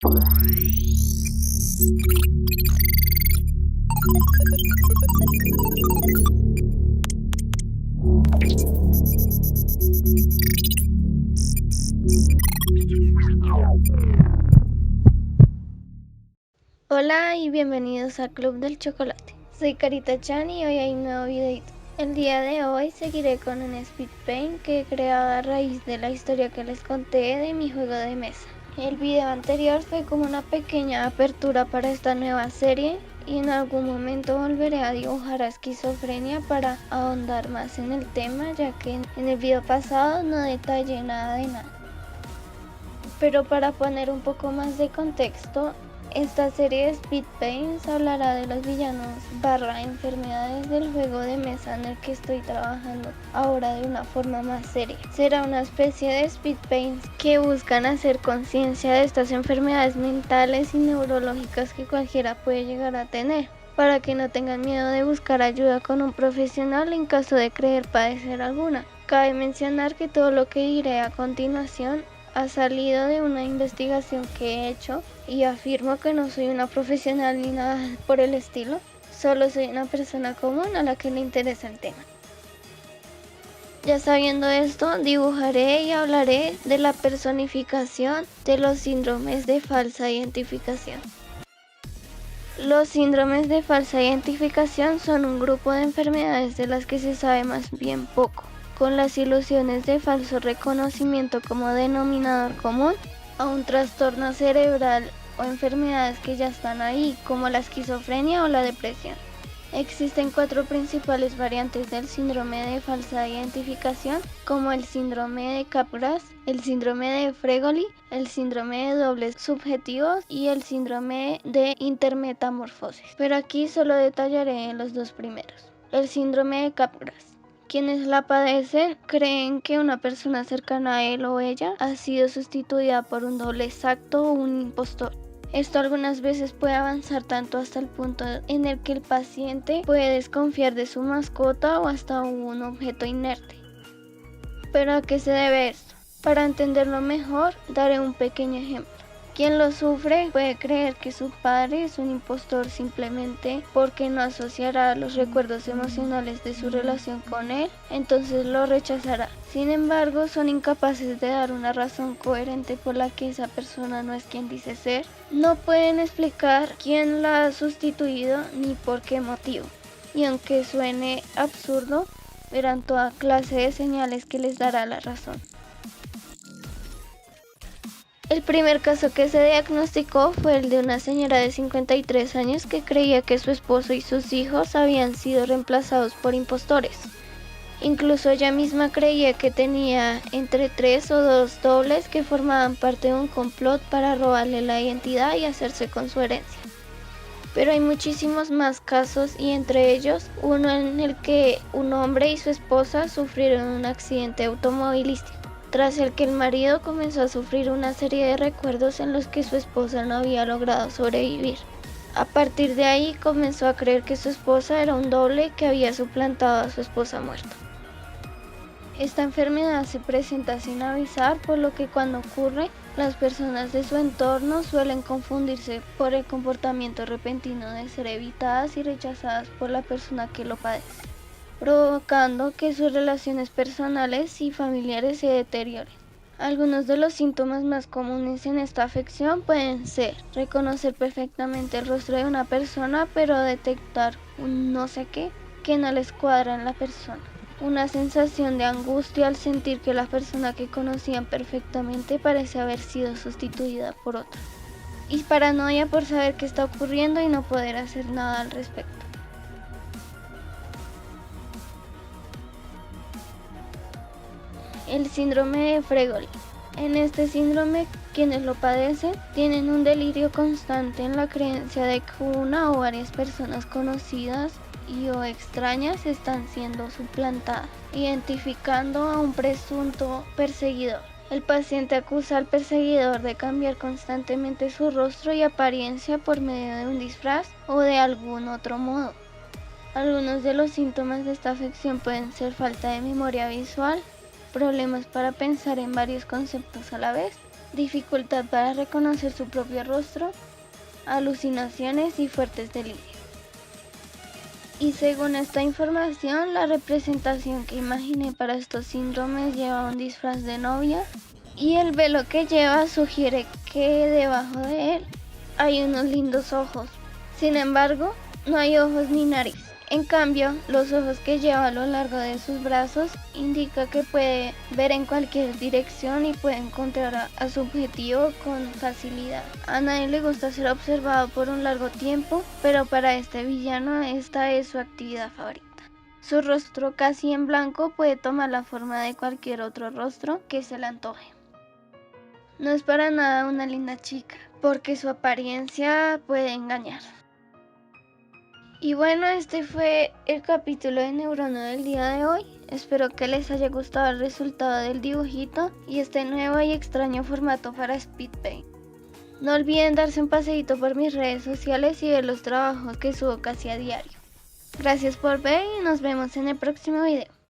Hola y bienvenidos al Club del Chocolate. Soy Carita Chan y hoy hay un nuevo videito. El día de hoy seguiré con un speed paint que he creado a raíz de la historia que les conté de mi juego de mesa. El video anterior fue como una pequeña apertura para esta nueva serie y en algún momento volveré a dibujar a Esquizofrenia para ahondar más en el tema, ya que en el video pasado no detallé nada de nada. Pero para poner un poco más de contexto, esta serie de Speed Paints hablará de los villanos / enfermedades del juego de mesa en el que estoy trabajando ahora de una forma más seria. Será una especie de Speed Paints que buscan hacer conciencia de estas enfermedades mentales y neurológicas que cualquiera puede llegar a tener, para que no tengan miedo de buscar ayuda con un profesional en caso de creer padecer alguna. Cabe mencionar que todo lo que diré a continuación ha salido de una investigación que he hecho y afirmo que no soy una profesional ni nada por el estilo, solo soy una persona común a la que le interesa el tema. Ya sabiendo esto, dibujaré y hablaré de la personificación de los síndromes de falsa identificación. Los síndromes de falsa identificación son un grupo de enfermedades de las que se sabe más bien poco, con las ilusiones de falso reconocimiento como denominador común a un trastorno cerebral o enfermedades que ya están ahí, como la esquizofrenia o la depresión. Existen 4 principales variantes del síndrome de falsa identificación, como el síndrome de Capgras, el síndrome de Fregoli, el síndrome de dobles subjetivos y el síndrome de intermetamorfosis. Pero aquí solo detallaré los 2 primeros. El síndrome de Capgras. Quienes la padecen creen que una persona cercana a él o ella ha sido sustituida por un doble exacto o un impostor. Esto algunas veces puede avanzar tanto hasta el punto en el que el paciente puede desconfiar de su mascota o hasta un objeto inerte. ¿Pero a qué se debe esto? Para entenderlo mejor, daré un pequeño ejemplo. Quien lo sufre puede creer que su padre es un impostor simplemente porque no asociará los recuerdos emocionales de su relación con él, entonces lo rechazará. Sin embargo, son incapaces de dar una razón coherente por la que esa persona no es quien dice ser. No pueden explicar quién la ha sustituido ni por qué motivo. Y aunque suene absurdo, verán toda clase de señales que les dará la razón. El primer caso que se diagnosticó fue el de una señora de 53 años que creía que su esposo y sus hijos habían sido reemplazados por impostores. Incluso ella misma creía que tenía entre 3 o 2 dobles que formaban parte de un complot para robarle la identidad y hacerse con su herencia. Pero hay muchísimos más casos y entre ellos uno en el que un hombre y su esposa sufrieron un accidente automovilístico, tras el que el marido comenzó a sufrir una serie de recuerdos en los que su esposa no había logrado sobrevivir. A partir de ahí comenzó a creer que su esposa era un doble que había suplantado a su esposa muerta. Esta enfermedad se presenta sin avisar, por lo que cuando ocurre, las personas de su entorno suelen confundirse por el comportamiento repentino de ser evitadas y rechazadas por la persona que lo padece, provocando que sus relaciones personales y familiares se deterioren. Algunos de los síntomas más comunes en esta afección pueden ser reconocer perfectamente el rostro de una persona, pero detectar un no sé qué que no les cuadra en la persona. Una sensación de angustia al sentir que la persona que conocían perfectamente parece haber sido sustituida por otra. Y paranoia por saber qué está ocurriendo y no poder hacer nada al respecto. El síndrome de Fregoli. En este síndrome, quienes lo padecen tienen un delirio constante en la creencia de que una o varias personas conocidas y o extrañas están siendo suplantadas, identificando a un presunto perseguidor. El paciente acusa al perseguidor de cambiar constantemente su rostro y apariencia por medio de un disfraz o de algún otro modo. Algunos de los síntomas de esta afección pueden ser falta de memoria visual, problemas para pensar en varios conceptos a la vez, dificultad para reconocer su propio rostro, alucinaciones y fuertes delirios. Y según esta información, la representación que imaginé para estos síndromes lleva un disfraz de novia y el velo que lleva sugiere que debajo de él hay unos lindos ojos. Sin embargo, no hay ojos ni nariz. En cambio, los ojos que lleva a lo largo de sus brazos indica que puede ver en cualquier dirección y puede encontrar a su objetivo con facilidad. A nadie le gusta ser observado por un largo tiempo, pero para este villano esta es su actividad favorita. Su rostro casi en blanco puede tomar la forma de cualquier otro rostro que se le antoje. No es para nada una linda chica, porque su apariencia puede engañar. Y bueno, este fue el capítulo de Neurono del día de hoy. Espero que les haya gustado el resultado del dibujito y este nuevo y extraño formato para Speed Paint. No olviden darse un paseíto por mis redes sociales y ver los trabajos que subo casi a diario. Gracias por ver y nos vemos en el próximo video.